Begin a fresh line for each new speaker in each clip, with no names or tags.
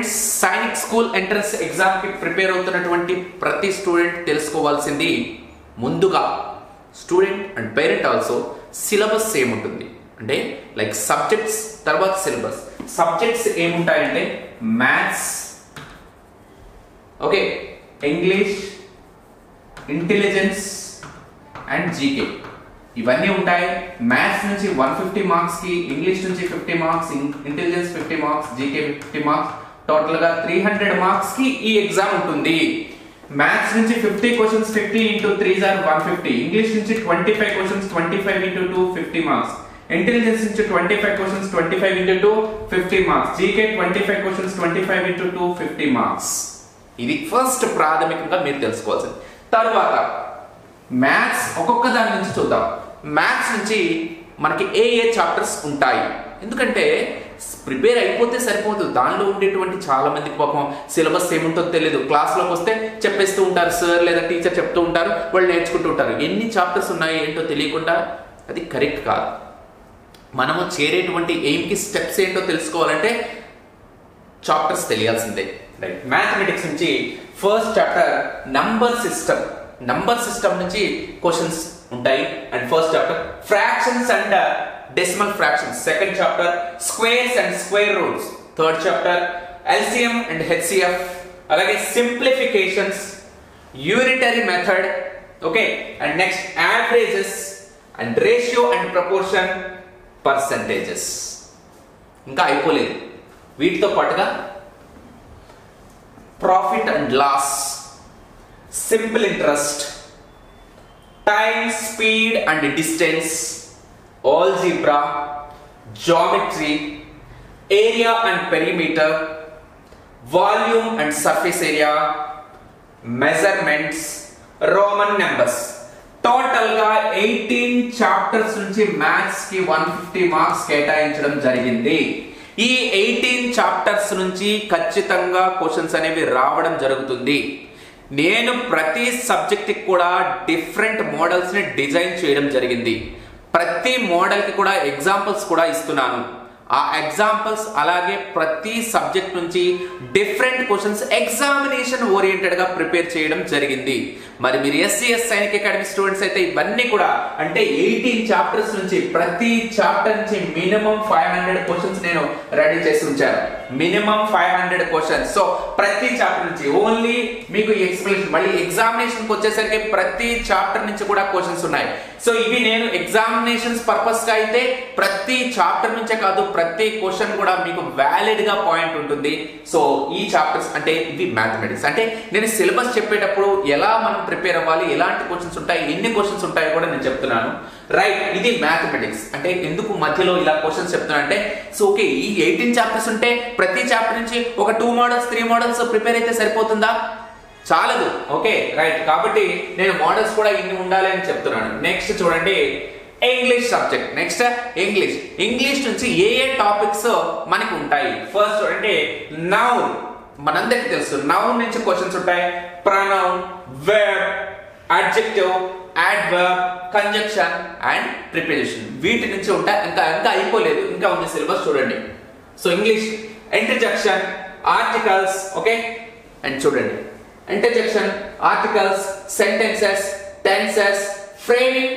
Students, Sainik school entrance exam కి prepare అవుతున్నటువంటి ప్రతి స్టూడెంట్ తెలుసుకోవాల్సింది ముందుగా student and parent also syllabus ఏముంటుంది అంటే లైక్ సబ్జెక్ట్స్ తర్వాత సిలబస్. సబ్జెక్ట్స్ ఏముంటాయంటే maths, okay, English, intelligence and GK ఇవన్నీ ఉంటాయి. మ్యాథ్స్ నుంచి 150 మార్క్స్ కి, ఇంగ్లీష్ నుంచి 50 marks, intelligence 50 marks, GK 50 marks, total గా 300 మార్క్స్ కి ఈ ఎగ్జామ్ ఉంటుంది. మ్యాథ్స్ నుంచి 50 క్వశ్చన్స్ 50 into 3 are 150. ఇంగ్లీష్ నుంచి 25 క్వశ్చన్స్ 25 into 2 50 మార్క్స్. ఇంటెలిజెన్స్ నుంచి 25 questions 25 into 2 50 marks. GK 25 questions 25 into 2 50 marks. ఇది ఫస్ట్ ప్రాథమికంగా మీరు తెలుసుకోవాల్సింది. తర్వాత మ్యాథ్స్ ఒక్కొక్క దాని నుంచి చూద్దాం. మ్యాథ్స్ నుంచి మనకి ఏ చాప్టర్స్ ఉంటాయి, ఎందుకంటే ప్రిపేర్ అయిపోతే సరిపోదు. దానిలో ఉండేటువంటి చాలా మందికి పాపం సిలబస్ ఏముంటుందో తెలియదు. క్లాస్లోకి వస్తే చెప్పేస్తూ ఉంటారు సార్ లేదా టీచర్ చెప్తూ ఉంటారు, వాళ్ళు నేర్చుకుంటూ ఉంటారు. ఎన్ని చాప్టర్స్ ఉన్నాయి ఏంటో తెలియకుండా అది కరెక్ట్ కాదు. మనము చేరేటువంటి ఎయిమ్కి స్టెప్స్ ఏంటో తెలుసుకోవాలంటే చాప్టర్స్ తెలియాల్సిందే. రైట్, మ్యాథమెటిక్స్ నుంచి first chapter number system. Number system నుంచి క్వశ్చన్స్ ఉంటాయి. And first chapter fractions and decimal fractions. Second chapter squares and square roots. Third chapter LCM and HCF. అలాగే simplifications, unitary method, okay, and next averages and ratio and proportion, percentages. ఇంకా అయిపోలేదు. వీటితో పాటుగా profit and loss, simple interest, time, speed and distance, algebra, geometry, area and perimeter, volume and surface area, measurements, Roman numbers. Total గా 18 chapters నుంచి maths కి 150 marks కేటాయించడం జరిగింది. ఈ 18 చాప్టర్స్ నుంచి ఖచ్చితంగా క్వశ్చన్స్ అనేవి రావడం జరుగుతుంది. నేను ప్రతి సబ్జెక్ట్ కి కూడా డిఫరెంట్ మోడల్స్ ని డిజైన్ చేయడం జరిగింది. ప్రతి మోడల్ కి కూడా ఎగ్జాంపుల్స్ కూడా ఇస్తున్నాను. ఆ ఎగ్జాంపుల్స్ అలాగే ప్రతి సబ్జెక్ట్ నుంచి డిఫరెంట్ క్వశ్చన్స్ ఎగ్జామినేషన్ ఓరియంటెడ్ గా ప్రిపేర్ చేయడం జరిగింది. మరి మీరు SCS సైనిక్ అకాడమీ స్టూడెంట్స్ అయితే ఇవన్నీ కూడా అంటే 18 చాప్టర్స్ నుంచి ప్రతి చాప్టర్ నుంచి మినిమం 500 క్వశ్చన్స్ నేను రెడీ చేసి ఉంచాను. Minimum 500 questions. సో ప్రతి చాప్టర్ నుంచి ఓన్లీ మీకు ఎక్స్ప్లెనేషన్. మళ్ళీ ఎగ్జామినేషన్ కి వచ్చేసరికి ప్రతి చాప్టర్ నుంచి కూడా క్వశ్చన్స్ ఉన్నాయి. సో ఇవి నేను ఎగ్జామినేషన్స్ పర్పస్ గా అయితే ప్రతి చాప్టర్ నుంచే కాదు, ప్రతి క్వశ్చన్ కూడా మీకు వ్యాలిడ్ గా పాయింట్ ఉంటుంది. సో ఈ చాప్టర్స్ అంటే ఇవి మ్యాథమెటిక్స్. అంటే నేను సిలబస్ చెప్పేటప్పుడు ఎలా మనం ప్రిపేర్ అవ్వాలి, ఎలాంటి క్వశ్చన్స్ ఉంటాయి, ఎన్ని క్వశ్చన్స్ ఉంటాయో కూడా నేను చెప్తున్నాను. రైట్, ఇది మ్యాథమెటిక్స్. అంటే ఎందుకు మధ్యలో ఇలా క్వశ్చన్స్ చెప్తున్నా అంటే సో ఓకే, ఈ 18 చాప్టర్స్ ఉంటే ప్రతి చాప్టర్ నుంచి ఒక 2 మోడల్స్ 3 మోడల్స్ ప్రిపేర్ అయితే సరిపోతుందా? చాలదు. Okay, right. కాబట్టి నేను మోడల్స్ కూడా ఇన్ని ఉండాలి అని చెప్తున్నాను. నెక్స్ట్ చూడండి, English subject. Next English. English నుంచి ఏ టాపిక్స్ మనకి ఉంటాయి? ఫస్ట్ చూడండి, నౌన్. మనందరికి తెలుసు నౌన్ నుంచి క్వశ్చన్స్ ఉంటాయి. Pronoun, verb, adjective, adverb, conjunction and preposition. వీటి నుంచి ఉంటాయి. ఇంకా అయిపోలేదు, ఇంకా ఉంది సిలబస్ చూడండి. So English interjection, articles, okay, and చూడండి interjection, articles, sentences, tenses, framing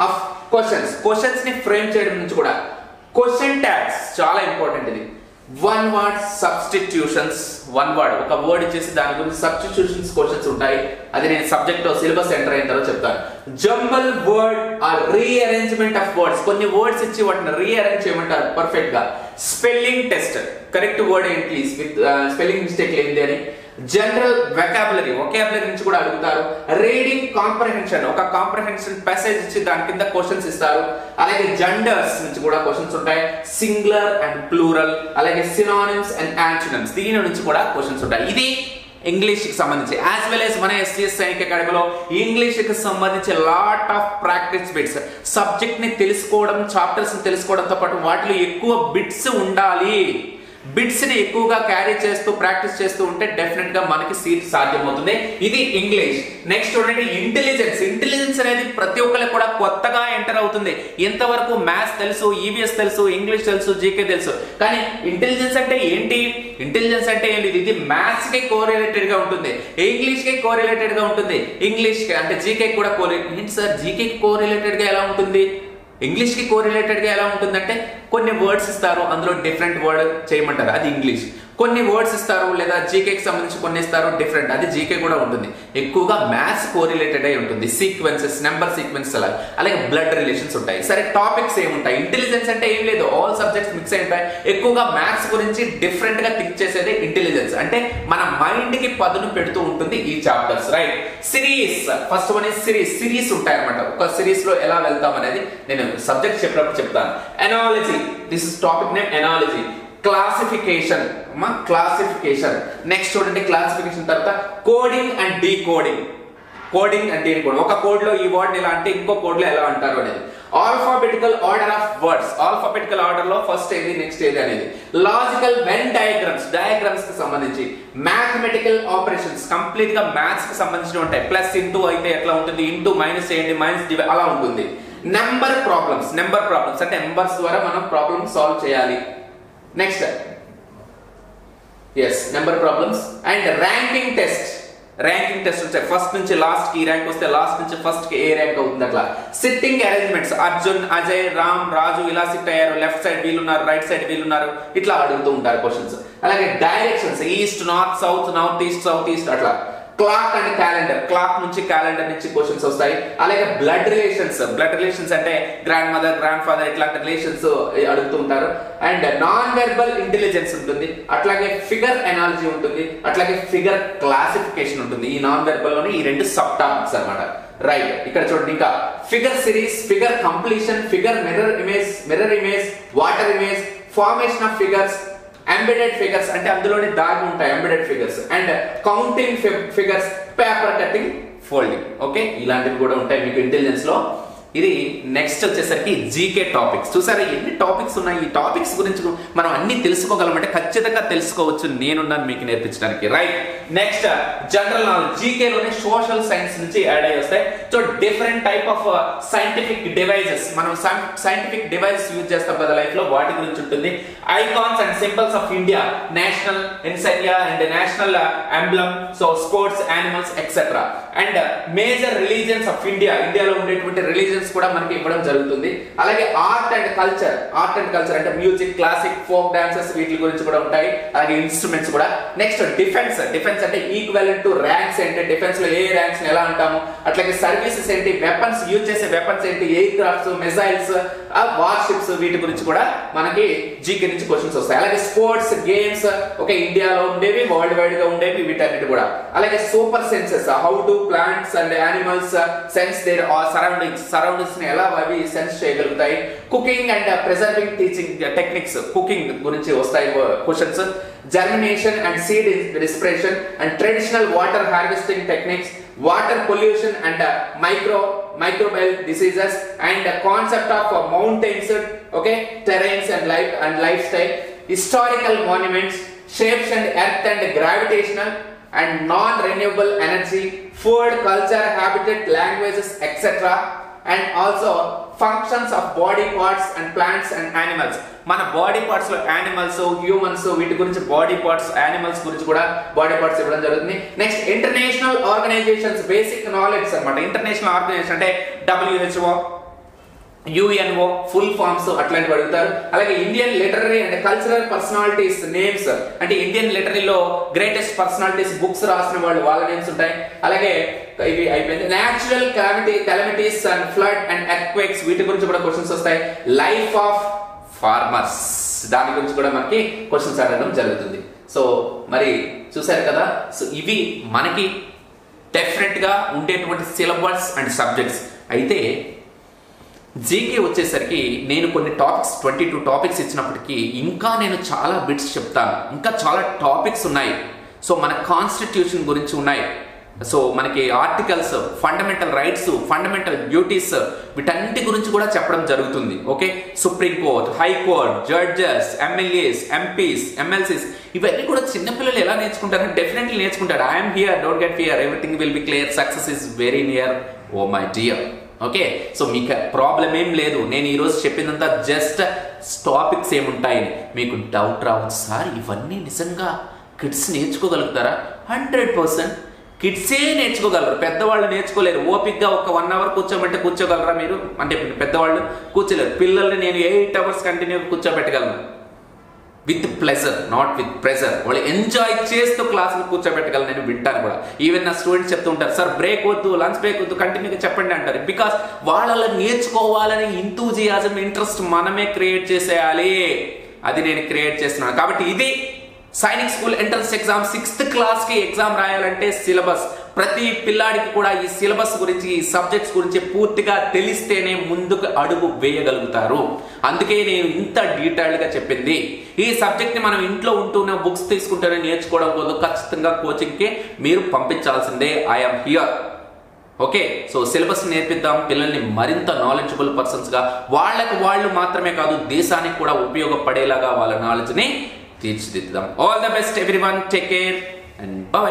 of questions. Questions ని ఫ్రేమ్ చేయడం నుంచి కూడా క్వశ్చన్ ట్యాగ్స్ చాలా ఇంపార్టెంట్. ఇది one word substitutions. One word ఒక వర్డ్ ఇచ్చేసి దాని గురించి సబ్స్టిట్యూషన్స్ క్వశ్చన్స్ ఉంటాయి. అది నేను సబ్జెక్ట్ లో సిలబస్ ఎంటర్ అయిన తర్వాత చెప్తాను. Jumble word or rearrangement of words. కొన్ని వర్డ్స్ ఇచ్చి వాటిని రీఅరేంజ్ చేయమంటారు పర్ఫెక్ట్ గా. స్పెల్లింగ్ టెస్ట్, కరెక్ట్ వర్డ్ ఏంటి ప్లీజ్ విత్ స్పెల్లింగ్ మిస్టేక్ ఏంటి అని. జనరల్ వెకాబులరీ, వొకాబులరీ నుంచి కూడా అడుగుతారు. రీడింగ్ కాంప్రహెన్షన్, ఒక కాంప్రహెన్షన్ ప్యాసేజ్ ఇచ్చి దాని కింద క్వశ్చన్స్ ఇస్తారు. అలాగే జెండర్స్ నుంచి కూడా క్వశ్చన్స్ ఉంటాయి. సింగులర్ అండ్ ప్లూరల్, అలాగే సినానిమ్స్ అండ్ యాంటోనిమ్స్, దీని నుంచి కూడా క్వశ్చన్స్ ఉంటాయి. ఇది ఇంగ్లీష్ కి సంబంధించి. యాజ్ వెల్ యాజ్ మన SCS సైనిక్ అకాడమీలో ఇంగ్లీష్ కి సంబంధించి lot of practice bits. Subject ని తెలుసుకోవడం, చాప్టర్స్ ని తెలుసుకోవడంతో పాటు వాటిలో ఎక్కువ బిట్స్ ఉండాలి. బిట్స్ ని ఎక్కువగా క్యారీ చేస్తూ ప్రాక్టీస్ చేస్తూ ఉంటే డెఫినెట్ గా మనకి సీట్ సాధ్యమవుతుంది. ఇది ఇంగ్లీష్. నెక్స్ట్ చూడండి ఇంటెలిజెన్స్. ఇంటెలిజెన్స్ అనేది ప్రతి ఒక్కరికి కూడా కొత్తగా ఎంటర్ అవుతుంది. ఇంతవరకు మ్యాథ్స్ తెలుసు, ఈవీఎస్ తెలుసు, ఇంగ్లీష్ తెలుసు, జీకే తెలుసు, కానీ ఇంటెలిజెన్స్ అంటే ఏంటి? ఇంటెలిజెన్స్ అంటే ఏంటి? ఇది మ్యాథ్స్ కి కోరిలేటెడ్ గా ఉంటుంది, ఇంగ్లీష్ కి కోరిలేటెడ్ గా ఉంటుంది, ఇంగ్లీష్ కి అంటే జీకే కూడా ఏంటి సార్ జీకే కి కోరిలేటెడ్ గా ఎలా ఉంటుంది, ఇంగ్లీష్ కి కోరిలేటెడ్ గా ఎలా ఉంటుందంటే కొన్ని వర్డ్స్ ఇస్తారు, అందులో డిఫరెంట్ వర్డ్ చేయమంటారు, అది ఇంగ్లీష్. కొన్ని వర్డ్స్ ఇస్తారు లేదా జీకేకి సంబంధించి కొన్ని ఇస్తారు డిఫరెంట్, అది జీకే కూడా ఉంటుంది. ఎక్కువగా మ్యాథ్స్ కోరిలేటెడ్ అయి ఉంటుంది, సీక్వెన్సెస్, నెంబర్ సీక్వెన్స్ అలాగే బ్లడ్ రిలేషన్స్ ఉంటాయి. సరే టాపిక్స్ ఏముంటాయి? ఇంటెలిజెన్స్ అంటే ఏం లేదు, ఆల్ సబ్జెక్ట్స్ మిక్స్ అయి ఉంటాయి. ఎక్కువగా మ్యాథ్స్ గురించి డిఫరెంట్ గా థింక్ చేసేది ఇంటెలిజెన్స్, అంటే మన మైండ్ కి పదును పెడుతూ ఉంటుంది ఈ chapters. Right. Series. First one is series ఉంటాయి అన్నమాట. ఒక సిరీస్ లో ఎలా వెళ్తాం అనేది నేను సబ్జెక్ట్ చెప్పినప్పుడు చెప్తాను. Analogy, this is topic name analogy. Classification, next చూడండి క్లాసిఫికేషన్ తర్వాత కోడింగ్ అండ్ డీకోడింగ్. ఒక కోడ్ లో ఈ వర్డ్ ఇలా అంటే ఇంకో కోడ్ లో ఎలా అంటారు అనేది. Alphabetical order of words, alphabetical order లో ఫస్ట్ ఏది నెక్స్ట్ ఏది అనేది. లాజికల్ వెన్ డయాగ్రామ్స్ కి సంబంధించి. మ్యాథమెటికల్ ఆపరేషన్స్ కంప్లీట్ గా మ్యాథ్స్ కి సంబంధించి ఉంటాయి. ప్లస్ ఇంటూ అయితే ఎట్లా ఉంటుంది, ఇంటూ మైనస్ చేయండి, మైనస్ డివైడ్ అలా ఉంటుంది. నెంబర్ ప్రాబ్లమ్స్ అంటే నెంబర్స్ ద్వారా మనం ప్రాబ్లమ్ సాల్వ్ చేయాలి. Next number problems and ranking test వచ్చాయి. ఫస్ట్ నుంచి లాస్ట్ కి ర్యాంక్ వస్తే లాస్ట్ నుంచి ఫస్ట్ కి ఏ ర్యాంక్ అవుతుంది అట్లా. సిట్టింగ్ అరేంజ్మెంట్స్, అర్జున్, అజయ్, రామ్, రాజు ఇలా సిట్ అయ్యారు, లెఫ్ట్ సైడ్ వీళ్ళున్నారు, రైట్ సైడ్ వీళ్ళున్నారు, ఇట్లా అడుగుతూ ఉంటారు క్వశ్చన్స్. అలాగే directions, east north south, north east అట్లా. క్లాక్ అండ్ క్లాక్ నుంచి క్యాలెండర్ నుంచి క్వశ్చన్స్ వస్తాయి. అలాగే బ్లడ్ రిలేషన్స్ అంటే గ్రాండ్ మదర్, గ్రాండ్ ఫాదర్ ఇట్లాంటి రిలేషన్స్ అడుగుతూ ఉంటారు. అండ్ నాన్ వెర్బల్ ఇంటెలిజెన్స్ ఉంటుంది, అట్లాగే ఫిగర్ ఎనాలజీ ఉంటుంది, అట్లాగే ఫిగర్ క్లాసిఫికేషన్ ఉంటుంది. ఈ నాన్ వెర్బల్ లోనే ఈ రెండు సబ్ టాపిక్స్ అన్నమాట. రైట్. ఇక్కడ చూడండి ఇంకా figure series, figure completion, figure mirror image, water image, formation of figures, embedded figures అంటే అందులోనే దాగి ఉంటాయి embedded figures, and counting figures, paper cutting, folding. Okay, ఇలాంటివి కూడా ఉంటాయి మీకు ఇంటెలిజెన్స్ లో. ఇది నెక్స్ట్ వచ్చేసరికి జీకే టాపిక్స్. చూసారా ఎన్ని టాపిక్స్ ఉన్నాయి? ఈ టాపిక్స్ గురించి మనం అన్ని తెలుసుకోగలమంటే ఖచ్చితంగా తెలుసుకోవచ్చు, నేనున్నాను మీకు నేర్పించడానికి. Right. Next general knowledge. GK లోనే సోషల్ సైన్స్ నుంచి యాడ్ అయ్యి వస్తాయి. So different type of scientific devices, మనం సైంటిఫిక్ డివైజెస్ యూజ్ చేస్తాం కదా లైఫ్ లో, వాటి గురించి ఉంటుంది. Icons and symbols of India, national insignia and national emblem, so sports, animals etcetera. And major religions of ఇండియాలో ఉండేటువంటి రిలీజియన్స్ కూడా మనకి ఇవ్వడం జరుగుతుంది. అలాగే ఆర్ట్ అండ్ కల్చర్ అంటే మ్యూజిక్, క్లాసిక్, ఫోక్ డాన్సెస్ వీటి గురించి కూడా ఉంటాయి. అలాగే ఇన్స్ట్రుమెంట్స్ కూడా. నెక్స్ట్ డిఫెన్స్ అంటే ఈక్వలెంట్ టు ర్యాంక్స్ ఏంటి, డిఫెన్స్ లో ఏ ర్యాంక్స్ ఎలా అంటాము, అట్లాగే సర్వీసెస్ ఏంటి, వెపన్స్ యూజ్ చేసే వెపన్స్ ఏంటి, ఎయిర్ క్రాఫ్ట్స్, మిసైల్స్, వార్షిప్స్ వీటి గురించి కూడా మనకి జీకే నుంచి క్వశ్చన్స్ వస్తాయి. అలాగే స్పోర్ట్స్, గేమ్స్, ఓకే ఇండియాలో ఉండేవి, వరల్డ్ వైడ్ గా ఉండేవి, వీటన్నిటి కూడా. అలాగే super senses, how do plants and animals sense their surroundings ని ఎలా అవి సెన్స్ చేయగలుగుతాయి. Cooking and preserving teaching techniques, cooking గురించి వస్తాయి questions. Germination and seed dispersion and traditional water harvesting techniques, water pollution and microbial diseases, and the concept of mountains, okay, terrains and lifestyle, historical monuments, shapes and earth and gravitational and non-renewable energy, food, culture, habitat, languages, etc. and also functions of body parts and plants and animals. మన body parts లో animals, humans వీటి గురించి body parts, animals గురించి కూడా body parts ఇవ్వడం జరుగుతుంది. Next international organisations basic knowledge అన్నమాట. International organisation అంటే WHO, UNO ఫుల్ ఫామ్స్ అట్లాంటివి అడుగుతారు. అలాగే Indian literary and cultural personalities names అంటే ఇండియన్ లిటరరీలో గ్రేటెస్ట్ పర్సనాలిటీస్ బుక్స్ రాసిన వాళ్ళు, వాళ్ళ నేమ్స్ ఉంటాయి. అలాగే ఇవి అయిపోయింది. Natural calamities and flood and earthquakes వీటి గురించి కూడా క్వశ్చన్స్ వస్తాయి. లైఫ్ ఆఫ్ ఫార్మర్స్ దాని గురించి కూడా మనకి క్వశ్చన్స్ అడగడం జరుగుతుంది. సో మరి చూసారు కదా, సో ఇవి మనకి డెఫినెట్ గా ఉండేటువంటి సిలబస్ అండ్ సబ్జెక్ట్స్. అయితే జీకే వచ్చేసరికి నేను కొన్ని టాపిక్స్ 22 టాపిక్స్ ఇచ్చినప్పటికీ ఇంకా నేను చాలా బిట్స్ చెప్తాను, ఇంకా చాలా టాపిక్స్ ఉన్నాయి. సో మన కాన్స్టిట్యూషన్ గురించి ఉన్నాయి, సో మనకి articles, fundamental rights, fundamental duties, వీటన్నిటి గురించి కూడా చెప్పడం జరుగుతుంది. Okay, Supreme Court, high court, judges, MLAs, MPs, MLCs, ఇవన్నీ కూడా చిన్నపిల్లలు ఎలా నేర్చుకుంటారు? డెఫినెట్లీ నేర్చుకుంటారు. I'm here, don't get fear, everything will be clear, success is very near, oh my dear. Okay, so మీకు ప్రాబ్లం ఏం లేదు. నేను ఈరోజు చెప్పిందంతా జస్ట్ టాపిక్స్ ఏముంటాయి. మీకు డౌట్ రావచ్చు, సార్ ఇవన్నీ నిజంగా కిడ్స్ నేర్చుకోగలుగుతారా? 100% కిడ్సే నేర్చుకోగలరు, పెద్దవాళ్ళు నేర్చుకోలేరు. ఓపిక్గా ఒక 1 అవర్ కూర్చోబెట్టి కూర్చోగలరా మీరు? అంటే పెద్దవాళ్ళు కూర్చోలేరు. పిల్లల్ని నేను 8 అవర్స్ కంటిన్యూ కూర్చోబెట్టగలను with pleasure, not with pressure. వాళ్ళు ఎంజాయ్ చేస్తూ క్లాస్ని కూర్చోబెట్టగలను, నేను వింటాను కూడా. ఈవెన్ నా స్టూడెంట్స్ చెప్తూ ఉంటారు, సార్ బ్రేక్ వద్దు, లంచ్ బ్రేక్ వద్దు, కంటిన్యూగా చెప్పండి అంటారు. బికాస్ వాళ్ళ నేర్చుకోవాలని ఇంతూజియాజం, ఇంట్రెస్ట్ మనమే క్రియేట్ చేసేయాలి. అది నేను క్రియేట్ చేస్తున్నాను. కాబట్టి ఇది Sainik school entrance exam 6th క్లాస్కి ఎగ్జామ్ రాయాలంటే సిలబస్. ప్రతి పిల్లాడికి కూడా ఈ సిలబస్ గురించి, ఈ సబ్జెక్ట్స్ గురించి పూర్తిగా తెలిస్తేనే ముందుకు అడుగు వేయగలుగుతారు. అందుకే నేను ఇంత డీటెయిల్డ్గా చెప్పింది. ఈ సబ్జెక్ట్ని మనం ఇంట్లో ఉంటూనే బుక్స్ తీసుకుంటూనే నేర్చుకోవడం కోసం ఖచ్చితంగా కోచింగ్కి మీరు పంపించాల్సిందే. I'm here. Okay, so syllabus నేర్పిద్దాం, పిల్లల్ని మరింత నాలెడ్జబుల్ పర్సన్స్గా, వాళ్ళకి వాళ్ళు మాత్రమే కాదు దేశానికి కూడా ఉపయోగపడేలాగా వాళ్ళ నాలెడ్జ్ని తీర్చిదిద్దాం. All the best everyone, take care and by.